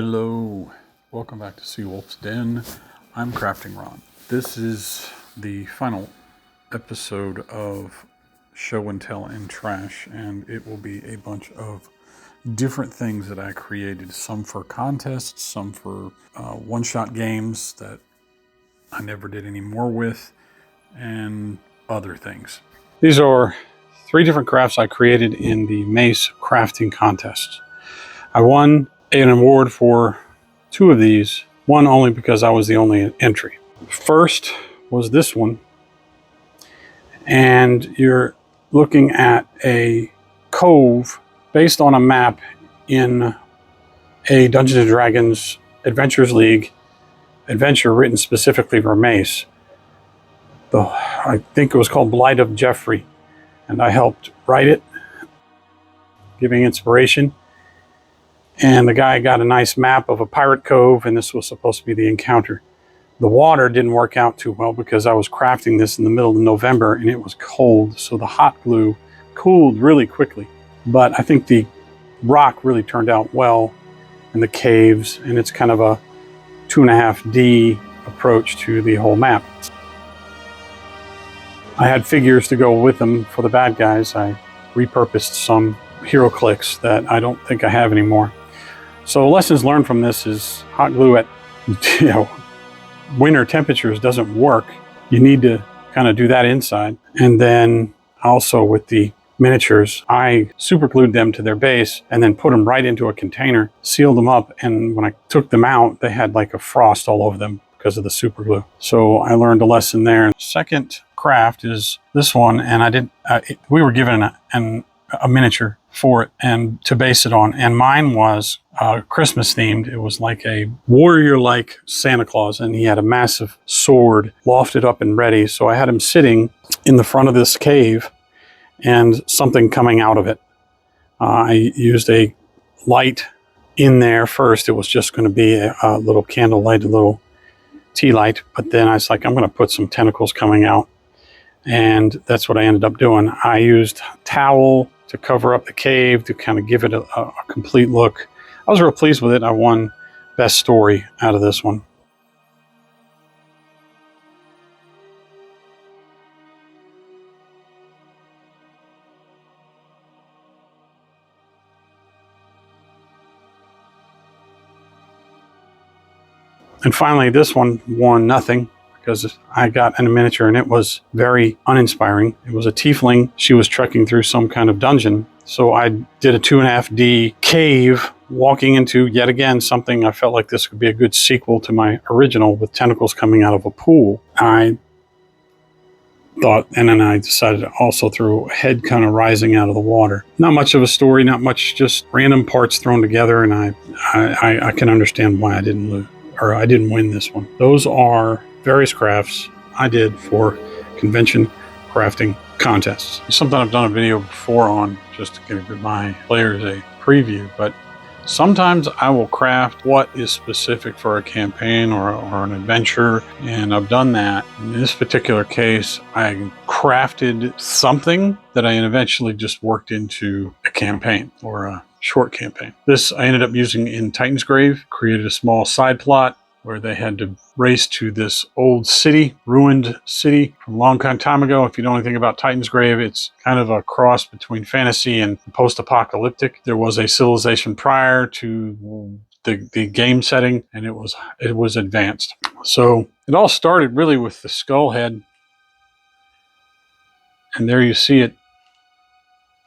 Hello, welcome back to Seawolf's Den. I'm Crafting Ron. This is the final episode of Show and Tell and Trash, and it will be a bunch of different things that I created. Some for contests, some for one-shot games that I never did any more with, and other things. These are 3 different crafts I created in the Mace crafting contest. I won an award for 2 of these, one only because I was the only entry. First was this one, and you're looking at a cove based on a map in a Dungeons & Dragons Adventures League adventure written specifically for Mace. I think it was called Blight of Jeffrey, and I helped write it, giving inspiration. And the guy got a nice map of a pirate cove, and this was supposed to be the encounter. The water didn't work out too well because I was crafting this in the middle of November and it was cold, so the hot glue cooled really quickly. But I think the rock really turned out well, and the caves, and it's kind of a 2.5D approach to the whole map. I had figures to go with them for the bad guys. I repurposed some hero clicks that I don't think I have anymore. So lessons learned from this is hot glue at winter temperatures doesn't work. You need to kind of do that inside. And then also with the miniatures, I super glued them to their base and then put them right into a container, sealed them up, and when I took them out, they had like a frost all over them because of the super glue. So I learned a lesson there. Second craft is this one, and we were given a miniature for it and to base it on, and mine was Christmas themed. It was like a warrior-like Santa Claus, and he had a massive sword lofted up and ready. So I had him sitting in the front of this cave and something coming out of it. I used a light in there first. It was just going to be a little candle light, a little tea light, but then I was like, I'm going to put some tentacles coming out, and that's what I ended up doing. I used towel to cover up the cave to kind of give it a complete look. I was real pleased with it. I won best story out of this one. And finally, this one won nothing because I got in a miniature and it was very uninspiring. It was a tiefling. She was trekking through some kind of dungeon. So I did a 2.5D cave walking into, yet again, something I felt like this could be a good sequel to my original with tentacles coming out of a pool. I thought, and then I decided to also throw a head kind of rising out of the water. Not much of a story, not much, just random parts thrown together, and I can understand why I didn't lose, or I didn't win this one. Those are various crafts I did for convention crafting contests. It's something I've done a video before on, just to give my players a preview, but sometimes I will craft what is specific for a campaign or an adventure, and I've done that. In this particular case, I crafted something that I eventually just worked into a campaign or a short campaign. This I ended up using in Titansgrave, created a small side plot where they had to race to this old city, ruined city from a long time ago. If you know anything about Titansgrave, it's kind of a cross between fantasy and post-apocalyptic. There was a civilization prior to the game setting, and it was advanced. So it all started really with the skull head, and there you see it.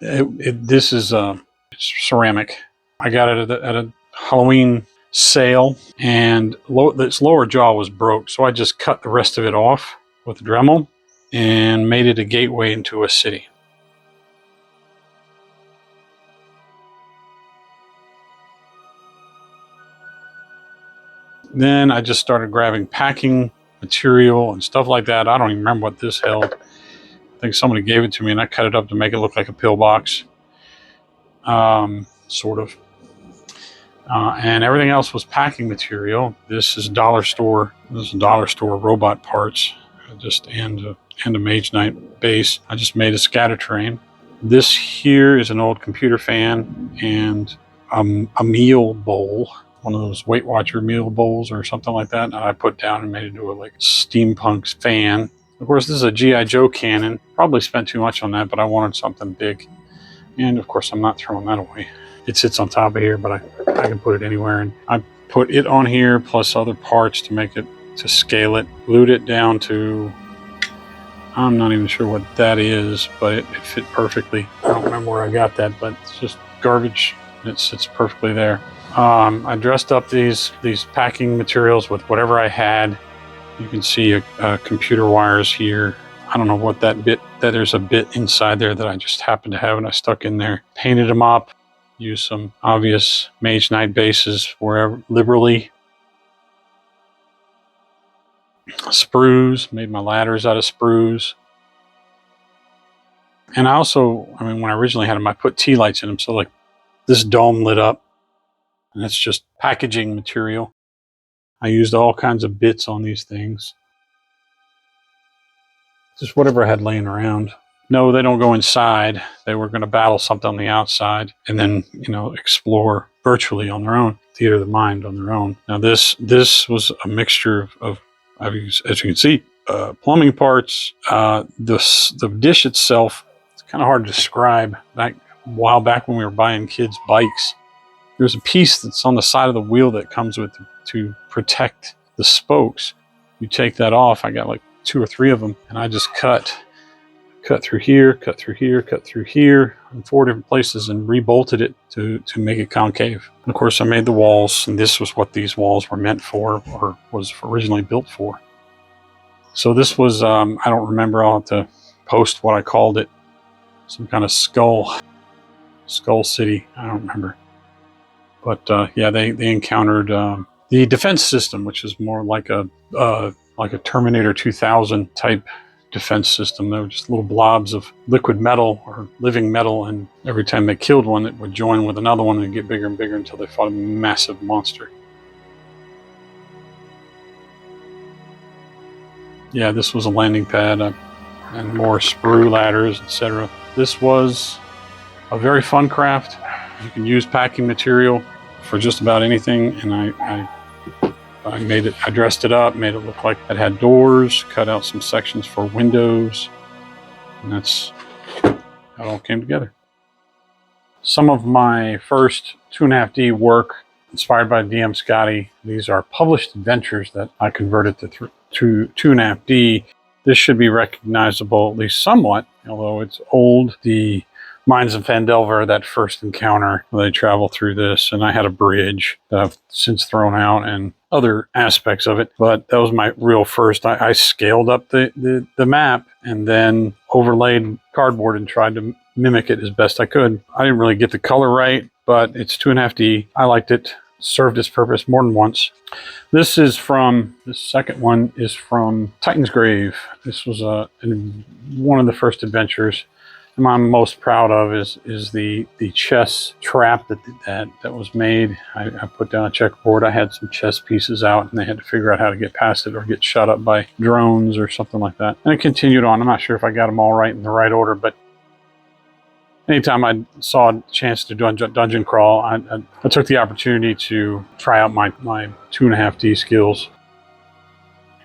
This is it's ceramic. I got it at a Halloween sale, and its lower jaw was broke, so I just cut the rest of it off with a Dremel and made it a gateway into a city. Then I just started grabbing packing material and stuff like that. I don't even remember what this held. I think somebody gave it to me and I cut it up to make it look like a pillbox, sort of. And everything else was packing material. This is dollar store robot parts, and a Mage Knight base. I just made a scatter terrain. This here is an old computer fan and a meal bowl one of those Weight Watcher meal bowls or something like that. And I put down and made it into a like steampunk fan. Of course, this is a G.I. Joe cannon. Probably spent too much on that, but I wanted something big. And of course, I'm not throwing that away. It sits on top of here, but I can put it anywhere. And I put it on here plus other parts to make it, to scale it. Glued it down to, I'm not even sure what that is, but it fit perfectly. I don't remember where I got that, but it's just garbage. It sits perfectly there. I dressed up these packing materials with whatever I had. You can see computer wires here. I don't know what that there's a bit inside there that I just happened to have and I stuck in there. Painted them up. Used some obvious Mage Knight bases wherever liberally. Sprues, made my ladders out of sprues. And I also, when I originally had them, I put tea lights in them. So like this dome lit up. And that's just packaging material. I used all kinds of bits on these things. Just whatever I had laying around. No, they don't go inside. They were going to battle something on the outside and then, explore virtually on their own. Theater of the mind on their own. Now this was a mixture of as you can see, plumbing parts. The dish itself, it's kind of hard to describe. A while back when we were buying kids' bikes, there's a piece that's on the side of the wheel that comes with to protect the spokes. You take that off. I got like 2 or 3 of them, and I just cut through here, cut through here, cut through here in 4 different places and rebolted it to make it concave. And of course, I made the walls, and this was what these walls were meant for, or was originally built for. So this was, I don't remember, I'll have to post what I called it. Some kind of skull city, I don't remember. But yeah, they encountered the defense system, which is more like a Terminator 2000 type defense system. They were just little blobs of liquid metal or living metal, and every time they killed one, it would join with another one and get bigger and bigger until they fought a massive monster. Yeah, this was a landing pad and more sprue ladders, etc. This was a very fun craft. You can use packing material for just about anything, and I made it. I dressed it up, made it look like it had doors, cut out some sections for windows, and that's how it all came together. Some of my first 2.5D work, inspired by DM Scotty. These are published adventures that I converted to 2.5D. This should be recognizable, at least somewhat, although it's old. The Mines of Phandelver, that first encounter, they travel through this, and I had a bridge that I've since thrown out and other aspects of it, but that was my real first. I scaled up the map and then overlaid cardboard and tried to mimic it as best I could. I didn't really get the color right, but it's 2.5D. I liked it. Served its purpose more than once. This second one is from Titansgrave. This was one of the first adventures. And I'm most proud of is the chess trap that was made. I put down a checkerboard. I had some chess pieces out, and they had to figure out how to get past it or get shot up by drones or something like that. And it continued on. I'm not sure if I got them all right in the right order, but anytime I saw a chance to do a dungeon crawl, I took the opportunity to try out my 2.5D skills.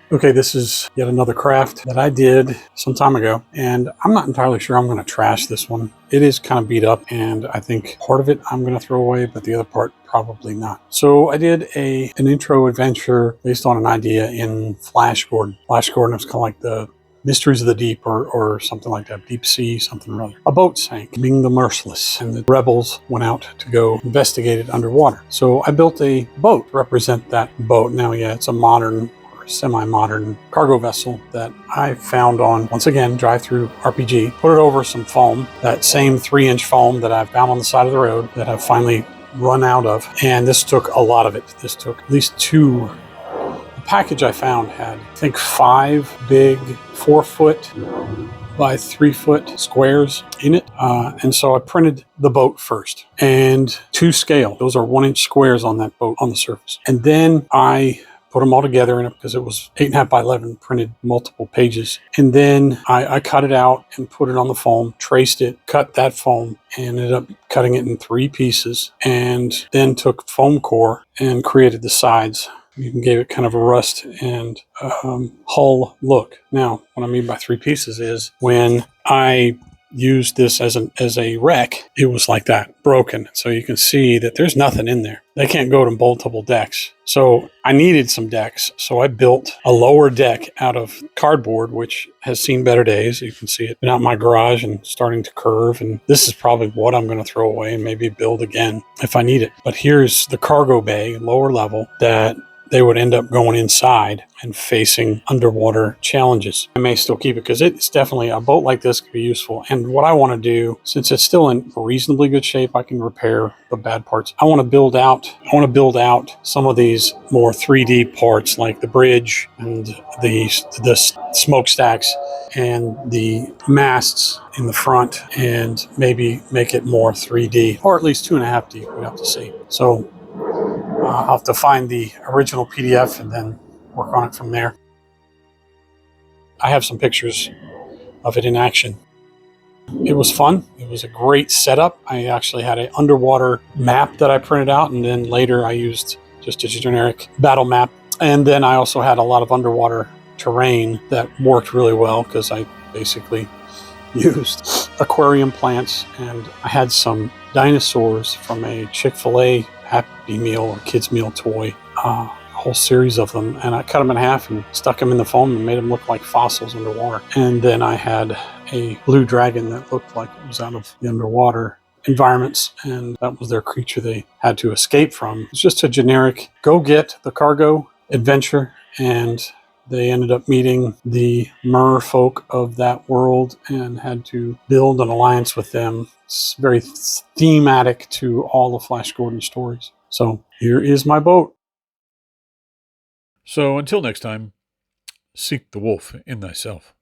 Okay, this is yet another craft that I did some time ago, and I'm not entirely sure I'm going to trash this one. It is kind of beat up, and I think part of it I'm going to throw away, but the other part probably not. So I did an intro adventure based on an idea in Flash Gordon. Flash Gordon is kind of like the Mysteries of the Deep or something like that, Deep Sea, something or other. A boat sank, being the Merciless, and the rebels went out to go investigate it underwater. So I built a boat to represent that boat. Now, yeah, it's a modern or semi-modern cargo vessel that I found on, once again, Drive-Thru RPG. Put it over some foam, that same 3-inch foam that I found on the side of the road that I've finally run out of. And this took a lot of it. This took at least 2. Package I found had, I think, 5 big 4-foot by 3-foot squares in it. And so I printed the boat first, and to scale. Those are 1-inch squares on that boat on the surface. And then I put them all together in it because it was 8.5 by 11 printed multiple pages. And then I cut it out and put it on the foam, traced it, cut that foam, and ended up cutting it in 3 pieces, and then took foam core and created the sides. You gave it kind of a rust and hull look. Now, what I mean by 3 pieces is when I used this as a wreck, it was like that, broken. So you can see that there's nothing in there. They can't go to multiple decks. So I needed some decks. So I built a lower deck out of cardboard, which has seen better days. You can see it been out in my garage and starting to curve. And this is probably what I'm going to throw away and maybe build again if I need it. But here's the cargo bay, lower level, that they would end up going inside and facing underwater challenges. I may still keep it because it's definitely a boat like this could be useful. And what I want to do, since it's still in reasonably good shape, I can repair the bad parts. I want to build out some of these more 3D parts, like the bridge and the smokestacks and the masts in the front, and maybe make it more 3D, or at least 2.5D. We have to see. So I'll have to find the original PDF and then work on it from there. I have some pictures of it in action. It was fun. It was a great setup. I actually had an underwater map that I printed out, and then later I used just a generic battle map. And then I also had a lot of underwater terrain that worked really well because I basically used aquarium plants, and I had some dinosaurs from a Chick-fil-A Happy Meal or Kids Meal toy, a whole series of them, and I cut them in half and stuck them in the foam and made them look like fossils underwater. And then I had a blue dragon that looked like it was out of the underwater environments, and that was their creature they had to escape from. It's just a generic go get the cargo adventure, and they ended up meeting the mer folk of that world and had to build an alliance with them. It's very thematic to all the Flash Gordon stories. So here is my boat. So until next time, seek the wolf in thyself.